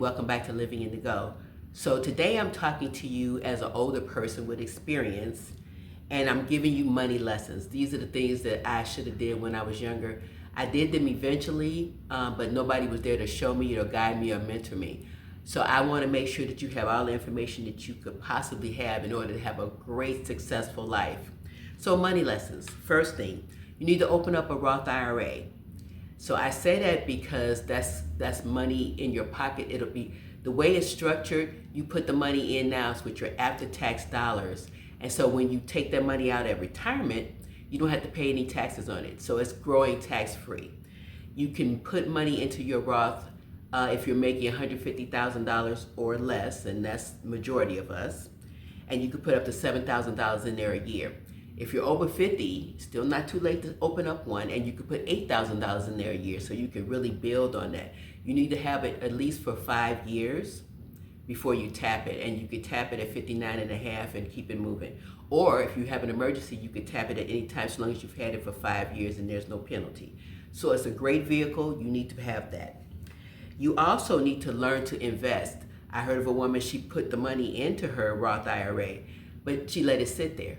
welcome back to Living in the Go. So today I'm talking to you as an older person with experience, and I'm giving you money lessons. These are the things that I should have did when I was younger. I did them eventually, but nobody was there to show me or guide me or mentor me. So I want to make sure that you have all the information that you could possibly have in order to have a great, successful life. So money lessons. First thing, you need to open up a Roth IRA. So I say that because that's money in your pocket. It'll be the way it's structured. You put the money in now with your after-tax dollars, and so when you take that money out at retirement, you don't have to pay any taxes on it. So it's growing tax-free. You can put money into your Roth if you're making $150,000 or less, and that's the majority of us. And you can put up to $7,000 in there a year. If you're over 50, still not too late to open up one, and you could put $8,000 in there a year, so you can really build on that. You need to have it at least for 5 years before you tap it, and you could tap it at 59 and a half and keep it moving. Or if you have an emergency, you could tap it at any time, so long as you've had it for 5 years and there's no penalty. So it's a great vehicle. You need to have that. You also need to learn to invest. I heard of a woman, she put the money into her Roth IRA, but she let it sit there.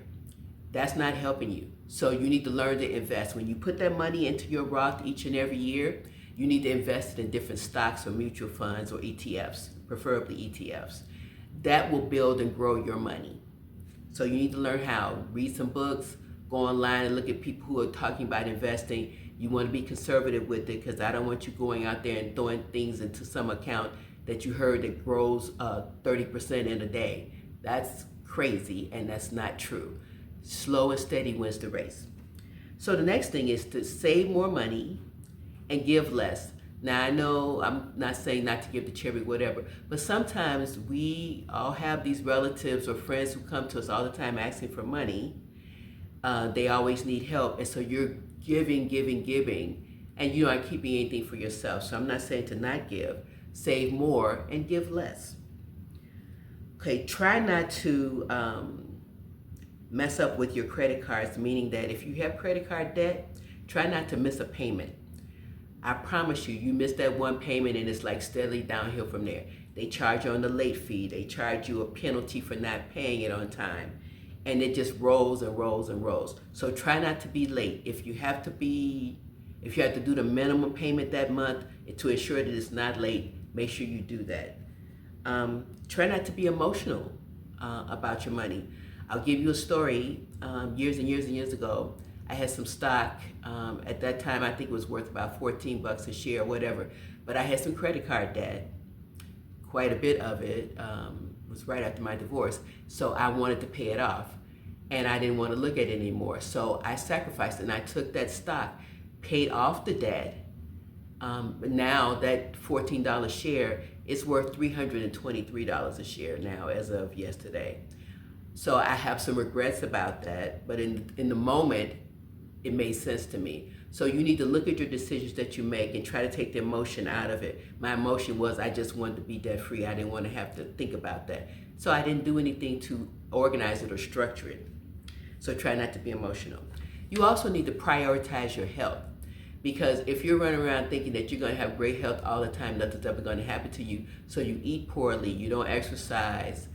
That's not helping you. So you need to learn to invest. When you put that money into your Roth each and every year, you need to invest it in different stocks or mutual funds or ETFs, preferably ETFs. That will build and grow your money. So you need to learn how. Read some books, go online and look at people who are talking about investing. You want to be conservative with it, because I don't want you going out there and throwing things into some account that you heard that grows 30% in a day. That's crazy, and that's not true. Slow and steady wins the race. So the next thing is to save more money and give less. Now I know I'm not saying not to give to charity, whatever, but sometimes we all have these relatives or friends who come to us all the time asking for money. They always need help, and so you're giving, and you aren't keeping anything for yourself. So I'm not saying to not give. Save more and give less. Okay, try not to mess up with your credit cards, meaning that if you have credit card debt, try not to miss a payment. I promise you, you miss that one payment and it's like steadily downhill from there. They charge you on the late fee. They charge you a penalty for not paying it on time. And it just rolls and rolls and rolls. So try not to be late. If you have to do the minimum payment that month to ensure that it's not late, make sure you do that. Try not to be emotional about your money. I'll give you a story. Years and years ago, I had some stock. At that time, I think it was worth about $14 a share or whatever. But I had some credit card debt. Quite a bit of it was right after my divorce. So I wanted to pay it off. And I didn't want to look at it anymore. So I sacrificed it, and I took that stock, paid off the debt. But now that $14 share is worth $323 a share now as of yesterday. So I have some regrets about that, but in the moment, it made sense to me. So you need to look at your decisions that you make and try to take the emotion out of it. My emotion was I just wanted to be debt free. I didn't want to have to think about that. So I didn't do anything to organize it or structure it. So try not to be emotional. You also need to prioritize your health, because if you're running around thinking that you're going to have great health all the time, nothing's ever going to happen to you. So you eat poorly, you don't exercise,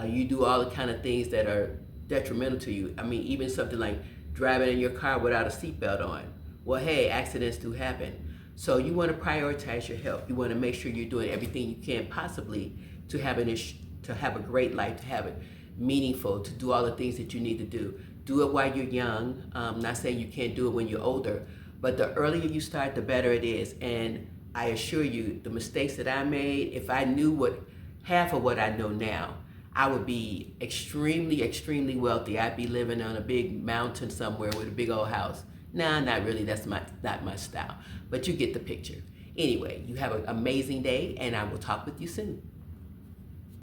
you do all the kind of things that are detrimental to you. I mean, even something like driving in your car without a seatbelt on. Well, hey, accidents do happen. So you want to prioritize your health. You want to make sure you're doing everything you can possibly to have a great life, to have it meaningful, to do all the things that you need to do. Do it while you're young. I'm not saying you can't do it when you're older, but the earlier you start, the better it is. And I assure you, the mistakes that I made, if I knew half of what I know now, I would be extremely, extremely wealthy. I'd be living on a big mountain somewhere with a big old house. Nah, not really. That's not my style. But you get the picture. Anyway, you have an amazing day, and I will talk with you soon.